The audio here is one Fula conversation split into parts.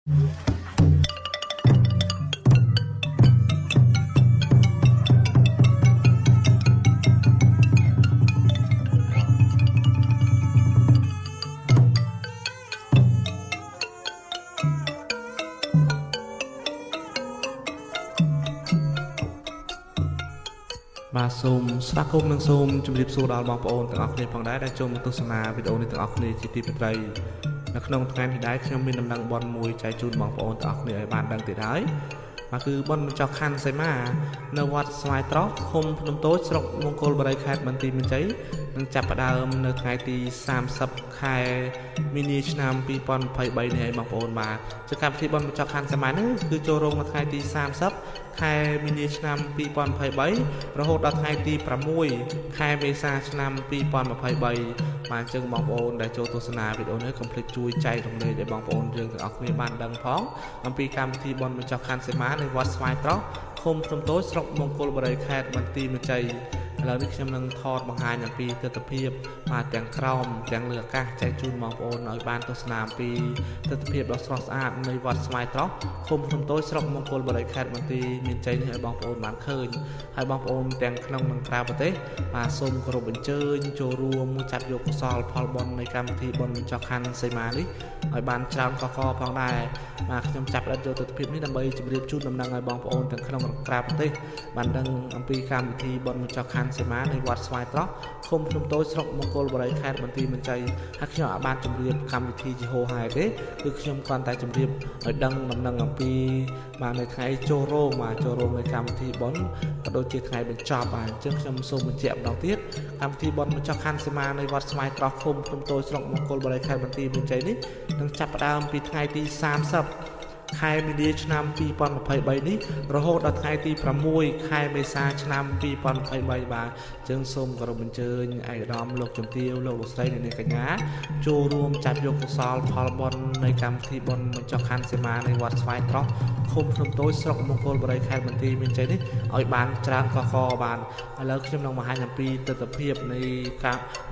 បាទសូមស្វាគមន៍និងសូមជម្រាបសួរដល់បងប្អូនទាំងអស់គ្នាផងដែរដែលចូលមកទស្សនាវីដេអូនេះទាំងអស់គ្នាជាទីមេត្រីនៅក្នុងថ្ងៃនេះដែរខ្ញុំមានដំណឹងបនមួយចែកជូនបងប្អូនទាំងអស់គ្នាឲ្យបានដឹងទៀតហើយបាទគឺបនបញ្ចុះខណ្ឌសីមានៅវត្តស្វាយត្រោះឃុំភ្នំតូចស្រុកមង្គលបុរីខេត្តបន្ទាយមានជ័យនឹងចាប់ផ្ដើមនៅថ្ងៃទី30ខែមីនាឆ្នាំ2023នេះឲ្យបងប្អូនបាទជាកម្មវិធីបនបញ្ចុះខណ្ឌសីមានេះគឺចូលរងនៅថ្ងៃទី30ខែមីនាឆ្នាំ2023រហូតដល់ថ្ងៃទី6ខែមេសាឆ្នាំ2023បាទអញ្ចឹងបងប្អូនដែលចូលទស្សនាវីដេអូនេះកុំភ្លេចជួយចែករំលែកឲ្យបងប្អូនយើងទាំងអស់គ្នាបានដឹងផងអំពីកម្មវិធីបនបញ្ចុះខណ្ឌសីមានៅវត្តស្វាយត្រោះឃុំភ្នំតូចស្រុកមង្គលបុរីខេត្តបន្ទាយមានជ័យឥឡូវនេះខ្ញុំនឹងថតបង្ហាញអំពីទស្សនវិជ្ជាបាទទាំងក្រោមទាំងលើអាកាសចែកជូនបងប្អូនឲ្យបានទស្សនាអំពីទស្សនវិជ្ជាដ៏ស្រស់ស្អាតនៃវត្តស្វាយត្រោះឃុំភ្នំតូចស្រុកមង្គលបុរីខេត្តបន្ទាយមានជ័យនេះឲ្យបងប្អូនបានឃើញហើយបងប្អូនទាំងក្នុងនិងក្រៅប្រទេសបាទសូមគោរពអញ្ជើញចូលរួមចាត់យកកុសលផលបុណ្យនៃកម្មវិធីបុណ្យបញ្ចុះខណ្ឌសីមានេះឲ្យបានច្រើនកកផងដែរបាទខ្ញុំចាប់ផ្ដើមយកទស្សនវិជ្ជានេះដើម្បីជម្រាបជូនដំណឹងឲ្យបងប្អូនទាំងក្នុងនិងក្រៅប្រទេសបានដឹងអំពីកម្មវិធីបុណ្យបញ្ចុះខណ្ឌសីមានៃវត្តស្វាយត្រោះឃុំភ្នំតូចស្រុកមង្គលបុរីខេត្តបន្ទាយមានជ័យហើយខ្ញុំអាចបានជម្រាបកម្មវិធីជាហោហាយទេគឺខ្ញុំគ្រាន់តែជម្រាបឲ្យដឹងដំណឹងអំពីបាទនៅថ្ងៃចូលរោងនៃកម្មវិធីបុណ្យក៏ដូចជាថ្ងៃបញ្ចប់បាទអញ្ចឹងខ្ញុំសូមបញ្ជាក់ម្ដងទៀតកម្មវិធីបុណ្យបញ្ចុះខណ្ឌសីមានៃវត្តស្វាយត្រោះឃុំភ្នំតូចស្រុកមង្គលបុរីខេត្តបន្ទាយមានជ័យនេះនឹងចាប់ផ្ដើមពីថ្ងៃទី30ខែមីនាឆ្នាំ2023នេះរហូតដល់ថ្ងៃទី6ខែមេសាឆ្នាំ2023បាទចឹងសូមគោរពអញ្ជើញឯកឧត្តមលោកជំទាវលោកស្រីនិងនាងកញ្ញាចូលរួមចាត់យកកុសលផលបុណ្យនៃកម្មវិធីបុណ្យបញ្ចុះខណ្ឌសីមានៃវត្តស្វាយត្រោះឃុំភ្នំតូចស្រុកមង្គលបុរីខេត្តបន្ទាយមានជ័យនេះឲ្យបានច្រើនកកបានឥឡូវខ្ញុំនឹងបង្ហាញអំពីទស្សនវិជ្ជា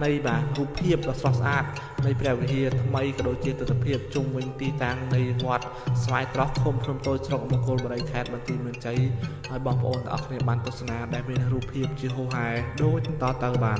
នៃបាទរូបភាពដ៏ស្រស់ស្អាតនៃព្រះវិហារថ្មីក៏ដូចជាទស្សនវិជ្ជាជុំវិញទីតាំងនៃវត្តស្វាយត្រោះឃុំភ្នំតូចស្រុកមង្គលបុរីខេត្តបន្ទាយមានជ័យឲ្យបងប្អូនទាំងអស់គ្នាបានទស្សនាដែលមានរូបភាពជាហូរហែដូចតទៅបាន